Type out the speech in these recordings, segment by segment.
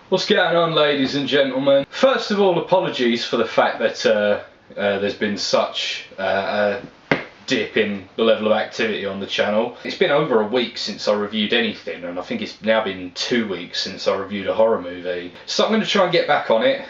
What's going on, ladies and gentlemen? First of all, apologies for the fact that there's been such a dip in the level of activity on the channel. It's been over a week since I reviewed anything, and I think it's now been 2 weeks since I reviewed a horror movie. So I'm going to try and get back on it.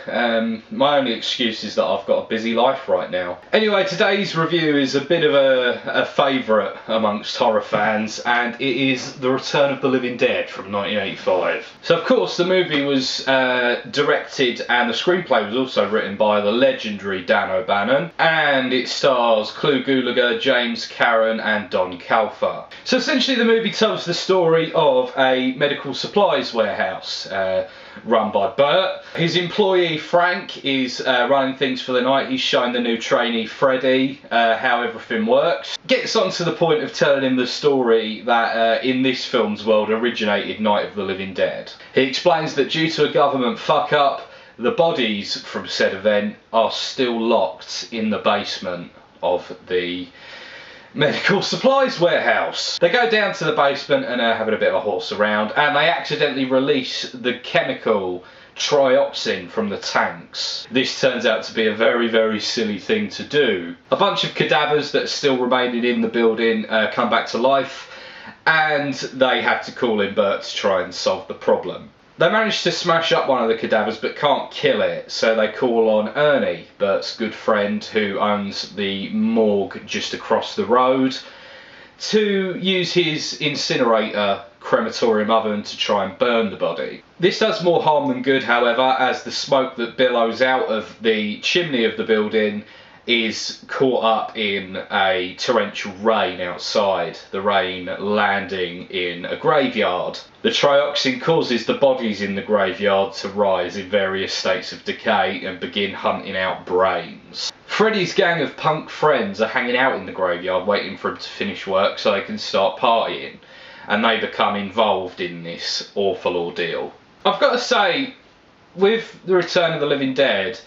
My only excuse is that I've got a busy life right now. Anyway, today's review is a bit of a favourite amongst horror fans, and it is The Return of the Living Dead from 1985. So of course the movie was directed, and the screenplay was also written by the legendary Dan O'Bannon, and it stars Clu Gulager, James Karen and Don Calfa. So essentially the movie tells the story of a medical supplies warehouse run by Bert. His employee Frank is running things for the night. He's showing the new trainee Freddie how everything works. Gets on to the point of telling him the story that in this film's world originated Night of the Living Dead. He explains that due to a government fuck up, the bodies from said event are still locked in the basement of the medical supplies warehouse. They go down to the basement and are having a bit of a horse around, and they accidentally release the chemical trioxin from the tanks. This turns out to be a very, very silly thing to do. A bunch of cadavers that are still remaining in the building come back to life, and they have to call in Bert to try and solve the problem. They manage to smash up one of the cadavers but can't kill it, so they call on Ernie, Bert's good friend who owns the morgue just across the road, to use his incinerator crematorium oven to try and burn the body. This does more harm than good, however, as the smoke that billows out of the chimney of the building is caught up in a torrential rain outside, the rain landing in a graveyard. The trioxin causes the bodies in the graveyard to rise in various states of decay and begin hunting out brains. Freddy's gang of punk friends are hanging out in the graveyard waiting for him to finish work so they can start partying, and they become involved in this awful ordeal. I've got to say, with The Return of the Living Dead,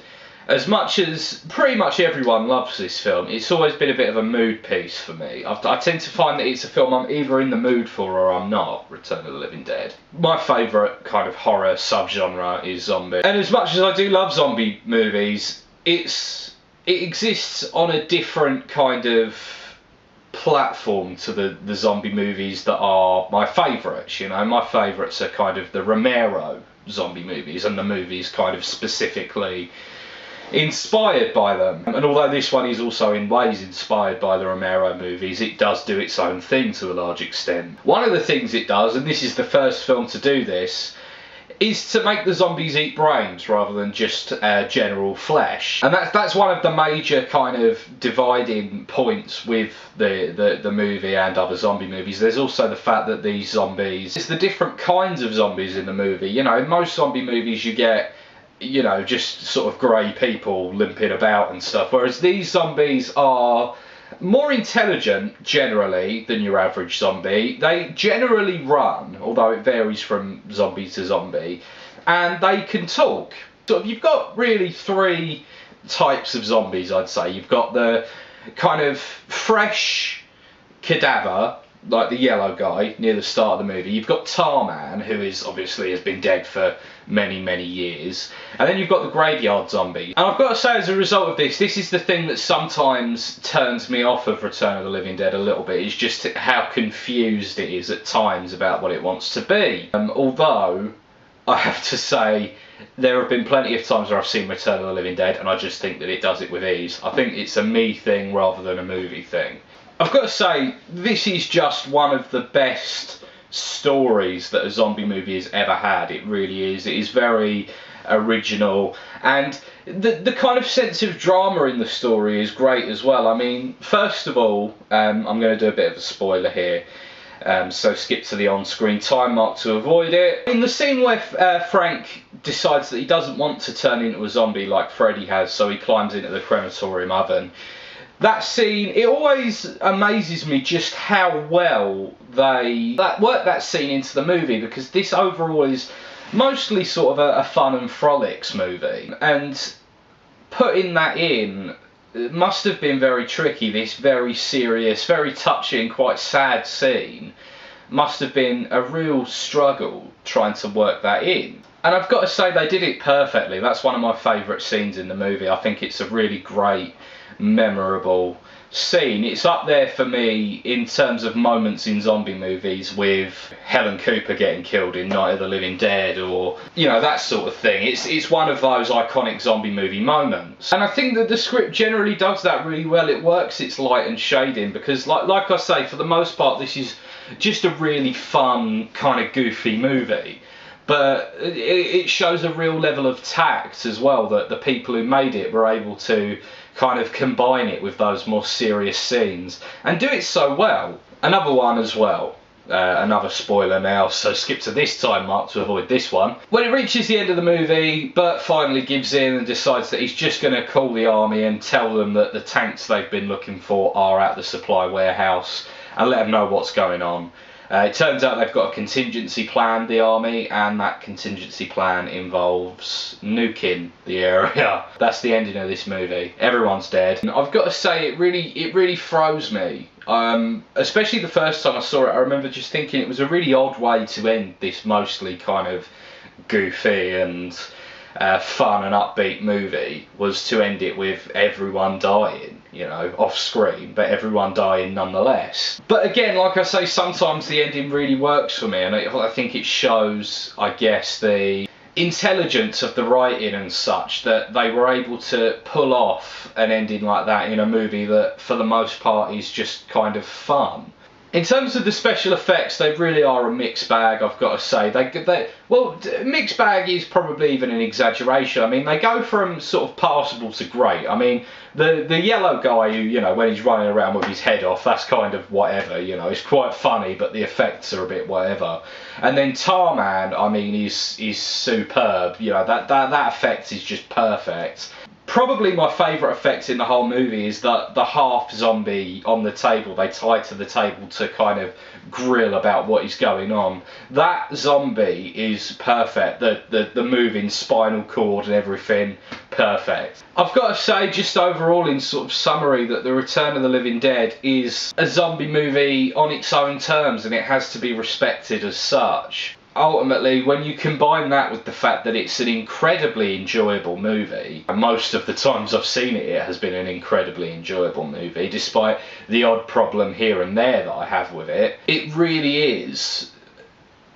as much as pretty much everyone loves this film, it's always been a bit of a mood piece for me. I tend to find that it's a film I'm either in the mood for or I'm not, Return of the Living Dead. My favourite kind of horror subgenre is zombie. And as much as I do love zombie movies, it exists on a different kind of platform to the zombie movies that are my favourites. You know, my favourites are kind of the Romero zombie movies, and the movies kind of specifically inspired by them. And although this one is also in ways inspired by the Romero movies, it does do its own thing to a large extent. One of the things it does, and this is the first film to do this, is to make the zombies eat brains rather than just general flesh. And that's one of the major kind of dividing points with the movie and other zombie movies. There's also the fact that these zombies, it's the different kinds of zombies in the movie. You know, in most zombie movies you get, you know, just sort of grey people limping about and stuff, whereas these zombies are more intelligent generally than your average zombie. They generally run, although it varies from zombie to zombie, and they can talk. So you've got really three types of zombies, I'd say. You've got the kind of fresh cadaver, like the yellow guy near the start of the movie. You've got Tarman, who is obviously has been dead for many, many years. And then you've got the graveyard zombie. And I've got to say, as a result of this is the thing that sometimes turns me off of Return of the Living Dead a little bit, is just how confused it is at times about what it wants to be. Although, I have to say, there have been plenty of times where I've seen Return of the Living Dead and I just think that it does it with ease. I think it's a me thing rather than a movie thing. I've got to say, this is just one of the best stories that a zombie movie has ever had. It really is. It is very original, and the kind of sense of drama in the story is great as well. I mean, first of all, I'm going to do a bit of a spoiler here, so skip to the on-screen time mark to avoid it. In the scene where Frank decides that he doesn't want to turn into a zombie like Freddy has, so he climbs into the crematorium oven, that scene, it always amazes me just how well they work that scene into the movie, because this overall is mostly sort of a fun and frolics movie, and putting that in, it must have been very tricky. This very serious, very touching, quite sad scene must have been a real struggle trying to work that in. And I've got to say, they did it perfectly. That's one of my favourite scenes in the movie. I think it's a really great, memorable scene. It's up there for me in terms of moments in zombie movies, with Helen Cooper getting killed in Night of the Living Dead, or, you know, that sort of thing. It's one of those iconic zombie movie moments. And I think that the script generally does that really well. It works its light and shading, because like I say, for the most part, this is just a really fun, kind of goofy movie. But it shows a real level of tact as well, that the people who made it were able to kind of combine it with those more serious scenes and do it so well. Another one as well, another spoiler now, so skip to this time mark to avoid this one. When it reaches the end of the movie, Burt finally gives in and decides that he's just going to call the army and tell them that the tanks they've been looking for are at the supply warehouse, and let them know what's going on. It turns out they've got a contingency plan, the army, and that contingency plan involves nuking the area. That's the ending of this movie. Everyone's dead. And I've got to say, it really froze me. Especially the first time I saw it, I remember just thinking it was a really odd way to end this mostly kind of goofy and fun and upbeat movie, was to end it with everyone dying, you know, off screen, but everyone dying nonetheless. But again, like I say, sometimes the ending really works for me, and I think it shows, I guess, the intelligence of the writing and such, that they were able to pull off an ending like that in a movie that for the most part is just kind of fun. In terms of the special effects, they really are a mixed bag, I've got to say. Mixed bag is probably even an exaggeration. I mean, they go from sort of passable to great. I mean, the yellow guy who, you know, when he's running around with his head off, that's kind of whatever, you know. It's quite funny, but the effects are a bit whatever. And then Tarman, I mean, is superb. You know, that effect is just perfect. Probably my favourite effect in the whole movie is that the half zombie on the table, they tie to the table to kind of grill about what is going on. That zombie is perfect. The moving spinal cord and everything, perfect. I've got to say, just overall in sort of summary, that The Return of the Living Dead is a zombie movie on its own terms, and it has to be respected as such. Ultimately, when you combine that with the fact that it's an incredibly enjoyable movie, and most of the times I've seen it, it has been an incredibly enjoyable movie, despite the odd problem here and there that I have with it, it really is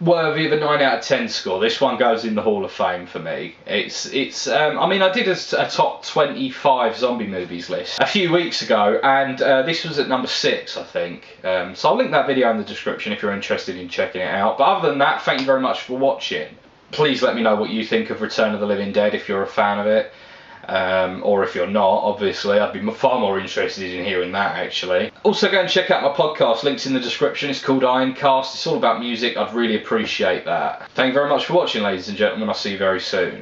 worthy of a 9 out of 10 score. This one goes in the Hall of Fame for me. I mean, I did a top 25 zombie movies list a few weeks ago, and this was at number 6, I think. So I'll link that video in the description if you're interested in checking it out. But other than that, thank you very much for watching. Please let me know what you think of Return of the Living Dead if you're a fan of it. Or if you're not, obviously, I'd be far more interested in hearing that, actually. Also, go and check out my podcast, links in the description. It's called Ironcast. It's all about music. I'd really appreciate that. Thank you very much for watching, ladies and gentlemen. I'll see you very soon.